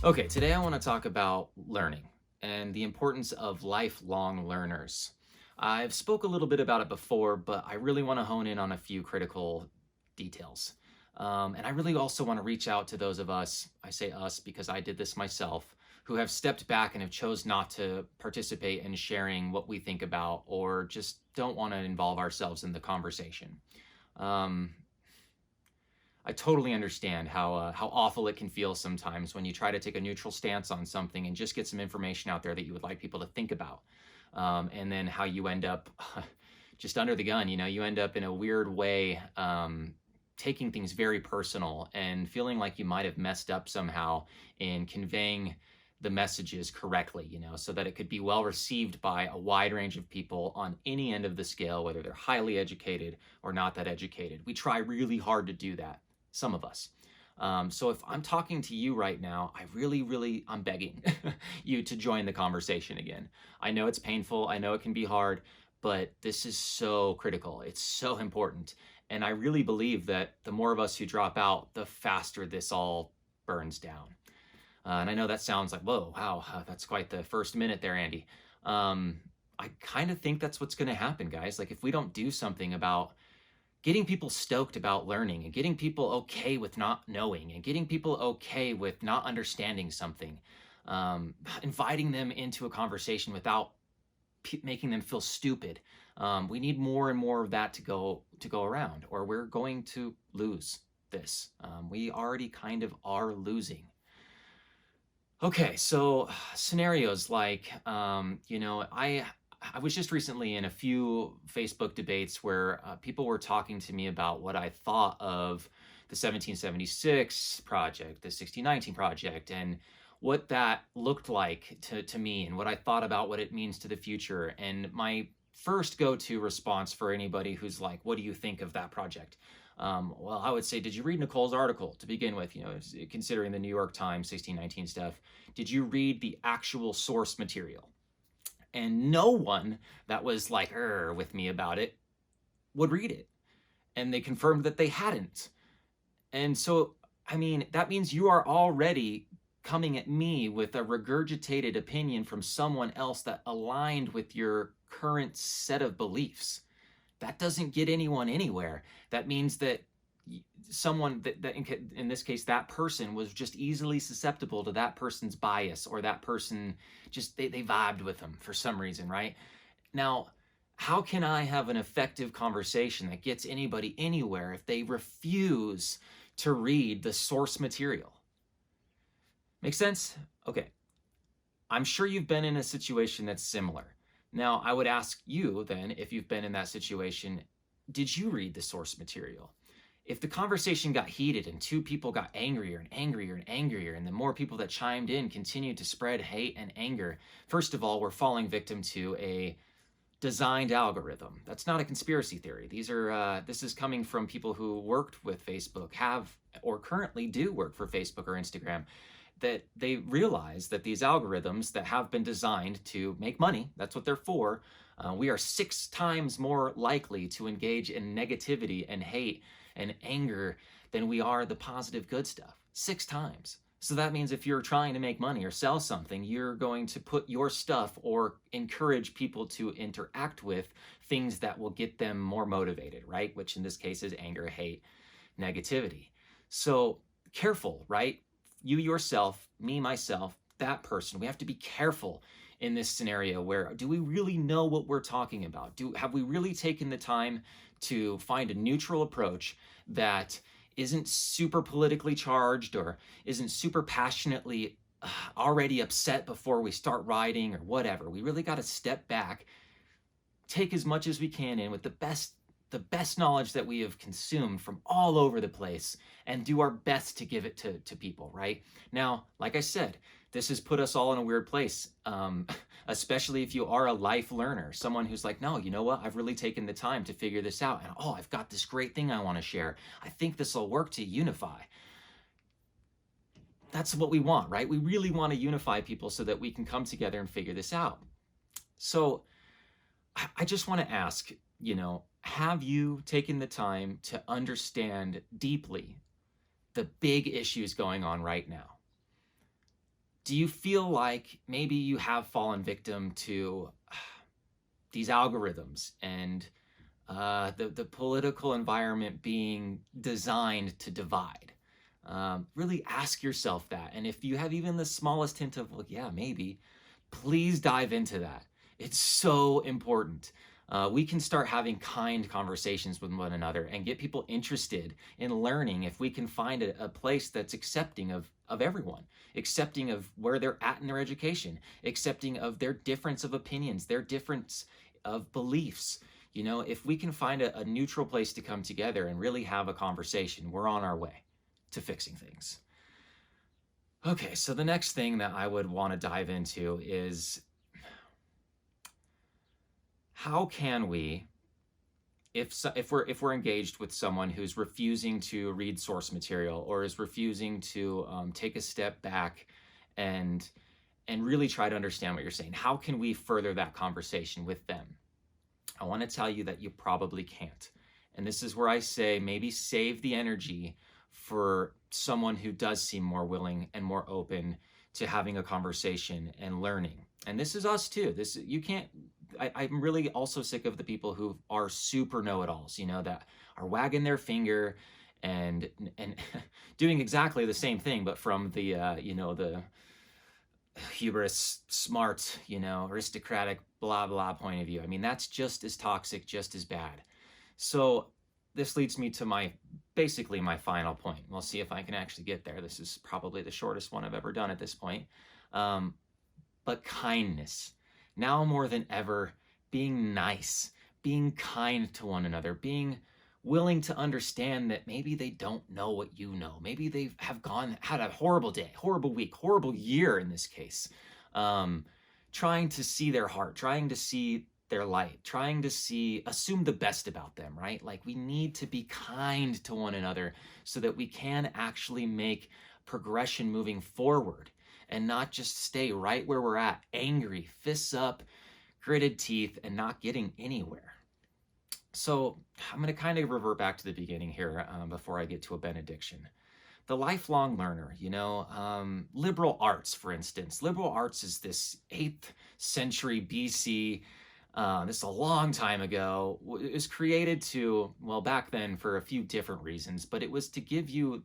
Okay, today I want to talk about learning and the importance of lifelong learners. I've spoke a little bit about it before, but I really want to hone in on a few critical details. And I really also want to reach out to those of us, I say us because I did this myself, who have stepped back and have chose not to participate in sharing what we think about or just don't want to involve ourselves in the conversation. Um, I totally understand how awful it can feel sometimes when you try to take a neutral stance on something and just get some information out there that you would like people to think about, and then how you end up just under the gun. You end up in a weird way, taking things very personal and feeling like you might have messed up somehow in conveying the messages correctly, so that it could be well received by a wide range of people on any end of the scale, whether they're highly educated or not that educated. We try really hard to do that, some of us. So if I'm talking to you right now, I'm begging you to join the conversation again. I know it's painful. I know it can be hard, but this is so critical. It's so important. And I really believe that the more of us who drop out, the faster this all burns down. And I know that sounds like, whoa, wow, that's quite the first minute there, Andy. I kind of think that's what's going to happen, guys. Like, if we don't do something about getting people stoked about learning and getting people okay with not knowing and getting people okay with not understanding something, inviting them into a conversation without making them feel stupid. We need more and more of that to go around, or we're going to lose this. We already kind of are losing. Okay, so scenarios like, I was just recently in a few Facebook debates where people were talking to me about what I thought of the 1776 project, the 1619 project, and what that looked like to me, and what I thought about what it means to the future. And my first go-to response for anybody who's like, what do you think of that project? Well, I would say, did you read Nicole's article to begin with? Considering the New York Times 1619 stuff, did you read the actual source material? And no one that was like, with me about it would read it. And they confirmed that they hadn't. And so, that means you are already coming at me with a regurgitated opinion from someone else that aligned with your current set of beliefs. That doesn't get anyone anywhere. That means that someone that in this case, that person was just easily susceptible to that person's bias, or that person just, they vibed with them for some reason, right? Now, how can I have an effective conversation that gets anybody anywhere if they refuse to read the source material? Make sense? Okay. I'm sure you've been in a situation that's similar. Now, I would ask you then, if you've been in that situation, did you read the source material? If the conversation got heated and two people got angrier and angrier and angrier, and the more people that chimed in continued to spread hate and anger, first of all, we're falling victim to a designed algorithm. That's not a conspiracy theory. This is coming from people who worked with Facebook, have or currently do work for Facebook or Instagram, that they realize that these algorithms that have been designed to make money, that's what they're for, we are 6 times more likely to engage in negativity and hate and anger than we are the positive good stuff. 6 times. So that means if you're trying to make money or sell something, you're going to put your stuff or encourage people to interact with things that will get them more motivated, right? Which in this case is anger, hate, negativity. So careful, right? You yourself, me, myself, that person, we have to be careful in this scenario where, do we really know what we're talking about? Have we really taken the time to find a neutral approach that isn't super politically charged or isn't super passionately already upset before we start writing or whatever? We really got to step back, take as much as we can in with the best knowledge that we have consumed from all over the place, and do our best to give it to people, right? Now, like I said, this has put us all in a weird place, especially if you are a life learner, someone who's like, no, you know what? I've really taken the time to figure this out, and I've got this great thing I want to share. I think this will work to unify. That's what we want, right? We really want to unify people so that we can come together and figure this out. So I just want to ask, have you taken the time to understand deeply the big issues going on right now? Do you feel like maybe you have fallen victim to these algorithms and the political environment being designed to divide? Really ask yourself that. And if you have even the smallest hint of, well, yeah, maybe, please dive into that. It's so important. We can start having kind conversations with one another and get people interested in learning if we can find a place that's accepting of everyone, accepting of where they're at in their education, accepting of their difference of opinions, their difference of beliefs. If we can find a neutral place to come together and really have a conversation, we're on our way to fixing things. Okay, so the next thing that I would want to dive into is, how can we, if we're engaged with someone who's refusing to read source material or is refusing to take a step back and really try to understand what you're saying, how can we further that conversation with them? I want to tell you that you probably can't. And this is where I say, maybe save the energy for someone who does seem more willing and more open to having a conversation and learning. And this is us too. I'm really also sick of the people who are super know-it-alls, that are wagging their finger and doing exactly the same thing, but from the the hubris, smart, aristocratic, blah blah point of view. I mean, that's just as toxic, just as bad. So this leads me to basically my final point. We'll see if I can actually get there. This is probably the shortest one I've ever done at this point. But kindness. Now more than ever, being nice, being kind to one another, being willing to understand that maybe they don't know what you know. Maybe they have had a horrible day, horrible week, horrible year in this case. Trying to see their heart, trying to see their light, trying to assume the best about them, right? Like, we need to be kind to one another so that we can actually make progression moving forward and not just stay right where we're at, angry, fists up, gritted teeth, and not getting anywhere. So I'm going to kind of revert back to the beginning here before I get to a benediction. The lifelong learner, liberal arts, for instance. Liberal arts is this 8th century BC. This is a long time ago. It was created back then for a few different reasons, but it was to give you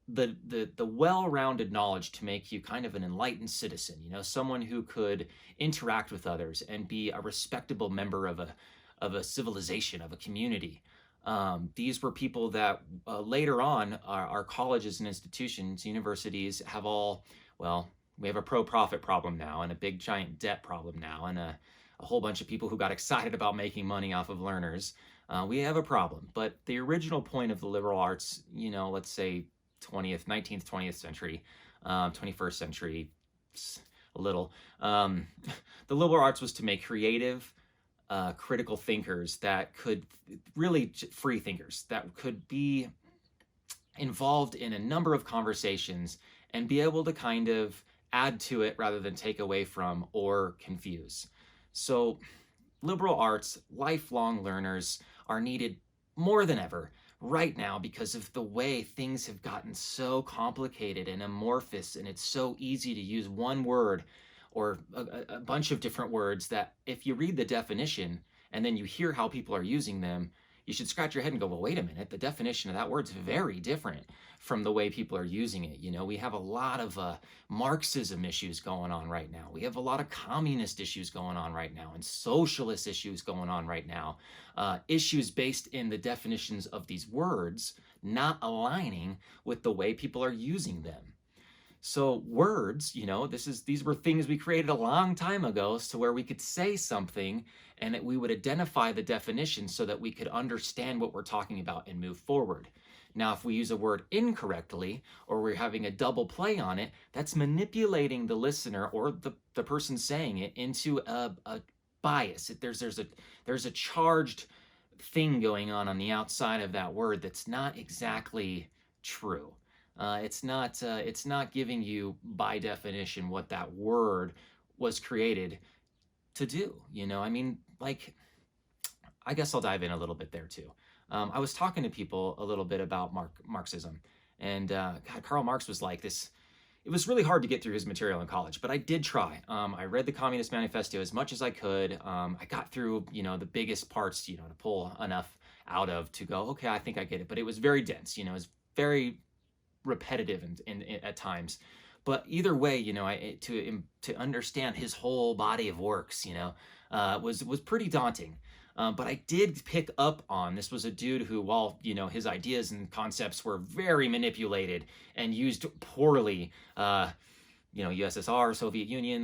the well-rounded knowledge to make you kind of an enlightened citizen, someone who could interact with others and be a respectable member of a civilization, of a community. These were people that later on, our colleges and institutions, universities have we have a pro-profit problem now and a big giant debt problem now and a whole bunch of people who got excited about making money off of learners. We have a problem. But the original point of the liberal arts, let's say 19th, 20th century, 21st century, a little. The liberal arts was to make creative, critical thinkers that could free thinkers that could be involved in a number of conversations and be able to kind of add to it rather than take away from or confuse. So liberal arts, lifelong learners are needed more than ever right now because of the way things have gotten so complicated and amorphous, and it's so easy to use one word or a bunch of different words that if you read the definition and then you hear how people are using them, you should scratch your head and go, well, wait a minute, the definition of that word's very different from the way people are using it. We have a lot of Marxism issues going on right now. We have a lot of communist issues going on right now and socialist issues going on right now. Issues based in the definitions of these words not aligning with the way people are using them. So words, these were things we created a long time ago so where we could say something and that we would identify the definition so that we could understand what we're talking about and move forward. Now, if we use a word incorrectly or we're having a double play on it, that's manipulating the listener or the person saying it into a bias. There's a charged thing going on the outside of that word that's not exactly true. It's not giving you by definition what that word was created to do. I guess I'll dive in a little bit there too. I was talking to people a little bit about Marxism, and Karl Marx was like this. it was really hard to get through his material in college, but I did try. I read the Communist Manifesto as much as I could. I got through, the biggest parts, to pull enough out of to go, okay, I think I get it. But it was very dense, it was very repetitive at times. But either way, to understand his whole body of works, was pretty daunting. But I did pick up on, this was a dude who, while, his ideas and concepts were very manipulated and used poorly, USSR, Soviet Union,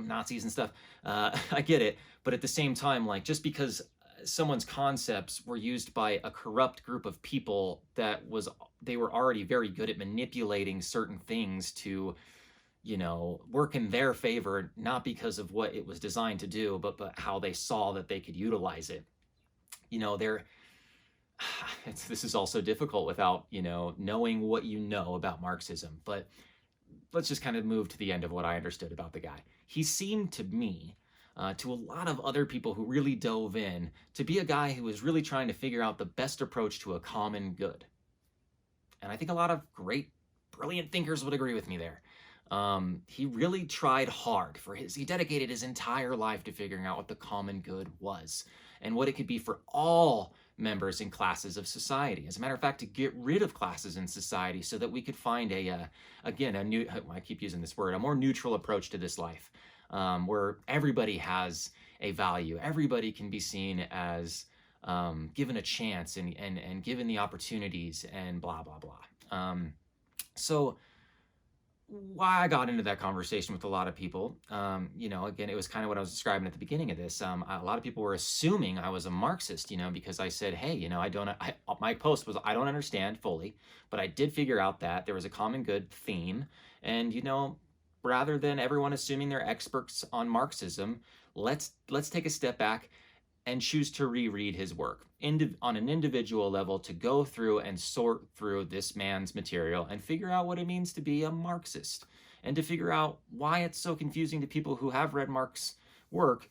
Nazis and stuff, I get it. But at the same time, like, just because someone's concepts were used by a corrupt group of people they were already very good at manipulating certain things to, work in their favor, not because of what it was designed to do, but how they saw that they could utilize it. This is also difficult without, knowing what you know about Marxism. But let's just kind of move to the end of what I understood about the guy. He seemed to me, to a lot of other people who really dove in, to be a guy who was really trying to figure out the best approach to a common good. And I think a lot of great, brilliant thinkers would agree with me there. He really tried hard he dedicated his entire life to figuring out what the common good was and what it could be for all members and classes of society. As a matter of fact, to get rid of classes in society so that we could find a I keep using this word, a more neutral approach to this life, where everybody has a value. Everybody can be seen as given a chance and given the opportunities and blah, blah, blah. So why I got into that conversation with a lot of people, again, it was kind of what I was describing at the beginning of this. A lot of people were assuming I was a Marxist, because I said, hey, my post was, I don't understand fully, but I did figure out that there was a common good theme. And, rather than everyone assuming they're experts on Marxism, let's take a step back and choose to reread his work on an individual level, to go through and sort through this man's material and figure out what it means to be a Marxist, and to figure out why it's so confusing to people who have read Marx's work.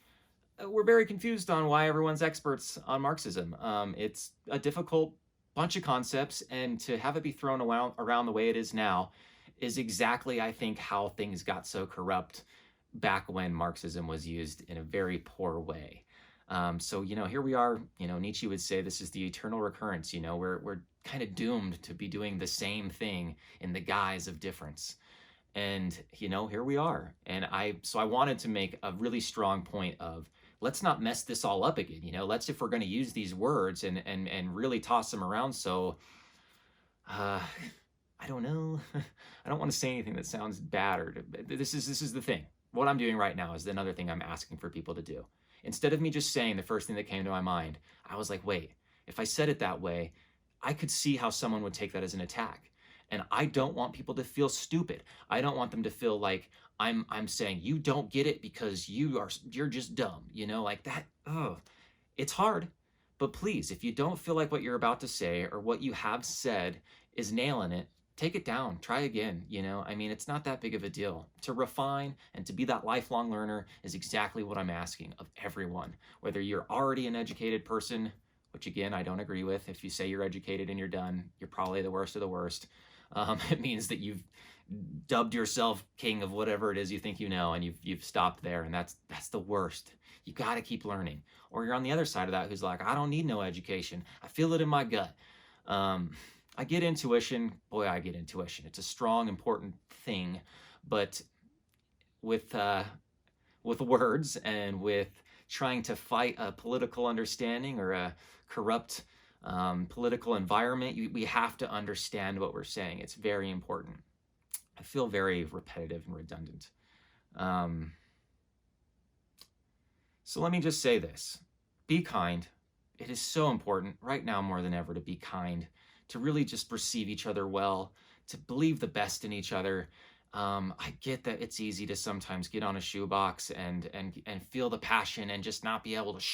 We're very confused on why everyone's experts on Marxism. It's a difficult bunch of concepts, and to have it be thrown around the way it is now is exactly, I think, how things got so corrupt back when Marxism was used in a very poor way. So, here we are, Nietzsche would say this is the eternal recurrence, we're kind of doomed to be doing the same thing in the guise of difference. And, here we are. And I wanted to make a really strong point of, let's not mess this all up again. If we're going to use these words and really toss them around. So, I don't know. I don't want to say anything that sounds bad, this is the thing. What I'm doing right now is another thing I'm asking for people to do. Instead of me just saying the first thing that came to my mind, I was like, wait, if I said it that way, I could see how someone would take that as an attack. And I don't want people to feel stupid. I don't want them to feel like I'm saying you don't get it because you're just dumb, like that. Oh, it's hard. But please, if you don't feel like what you're about to say or what you have said is nailing it, take it down, try again, it's not that big of a deal. To refine and to be that lifelong learner is exactly what I'm asking of everyone. Whether you're already an educated person, which again, I don't agree with. If you say you're educated and you're done, you're probably the worst of the worst. It means that you've dubbed yourself king of whatever it is you think you know, and you've stopped there, and that's the worst. You got to keep learning. Or you're on the other side of that who's like, I don't need no education. I feel it in my gut. I get intuition. Boy, I get intuition. It's a strong, important thing. But with words and with trying to fight a political understanding or a corrupt political environment, we have to understand what we're saying. It's very important. I feel very repetitive and redundant. So let me just say this. Be kind. It is so important right now more than ever to be kind, to really just perceive each other well, to believe the best in each other. I get that it's easy to sometimes get on a shoebox and feel the passion and just not be able to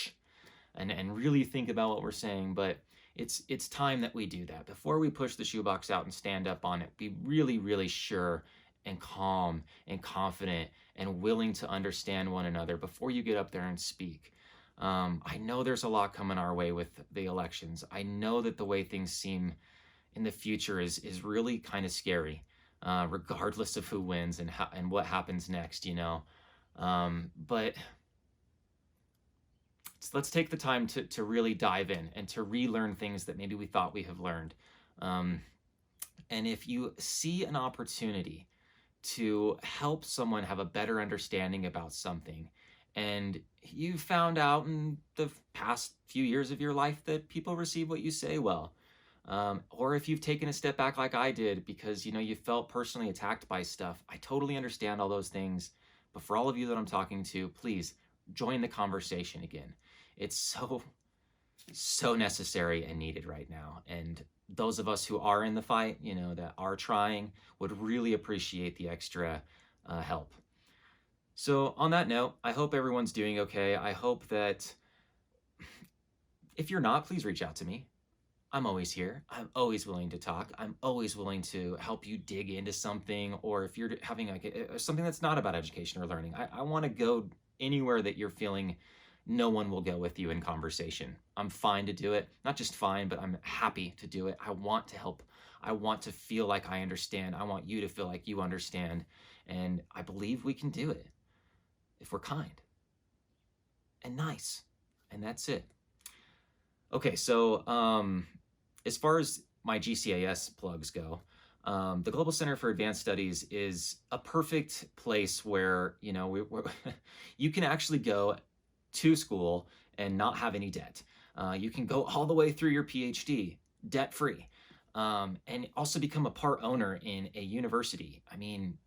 and really think about what we're saying, but it's time that we do that. Before we push the shoebox out and stand up on it, be really, really sure and calm and confident and willing to understand one another before you get up there and speak. I know there's a lot coming our way with the elections. I know that the way things seem in the future is really kind of scary. regardless of who wins and what happens next, but let's take the time to really dive in and to relearn things that maybe we thought we have learned. And if you see an opportunity to help someone have a better understanding about something, and you found out in the past few years of your life that people receive what you say well, or if you've taken a step back like I did because you felt personally attacked by stuff, I totally understand all those things. But for all of you that I'm talking to, please join the conversation again. It's so necessary and needed right now. And those of us who are in the fight, that are trying, would really appreciate the extra help. So on that note, I hope everyone's doing okay. I hope that if you're not, please reach out to me. I'm always here. I'm always willing to talk. I'm always willing to help you dig into something, or if you're having something that's not about education or learning, I want to go anywhere that you're feeling no one will go with you in conversation. I'm fine to do it. Not just fine, but I'm happy to do it. I want to help. I want to feel like I understand. I want you to feel like you understand. And I believe we can do it if we're kind and nice. And that's it. Okay, so as far as my GCAS plugs go, the Global Center for Advanced Studies is a perfect place where, you can actually go to school and not have any debt. You can go all the way through your PhD debt-free, and also become a part owner in a university. I mean,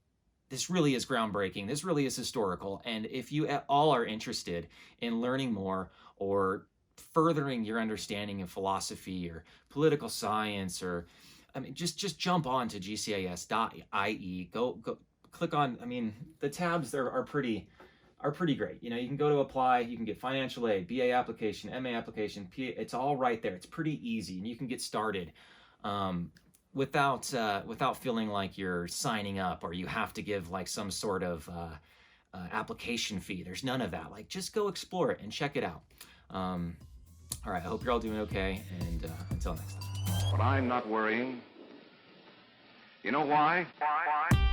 this really is groundbreaking. This really is historical. And if you at all are interested in learning more or furthering your understanding of philosophy or political science, or just jump on to gcas.ie. Go click on. The tabs there are pretty great. You can go to apply. You can get financial aid, BA application, MA application. It's all right there. It's pretty easy, and you can get started without feeling like you're signing up or you have to give some sort of application fee. There's none of that. Just go explore it and check it out. All right, I hope you're all doing okay, and until next time. But I'm not worrying. You know why? Why?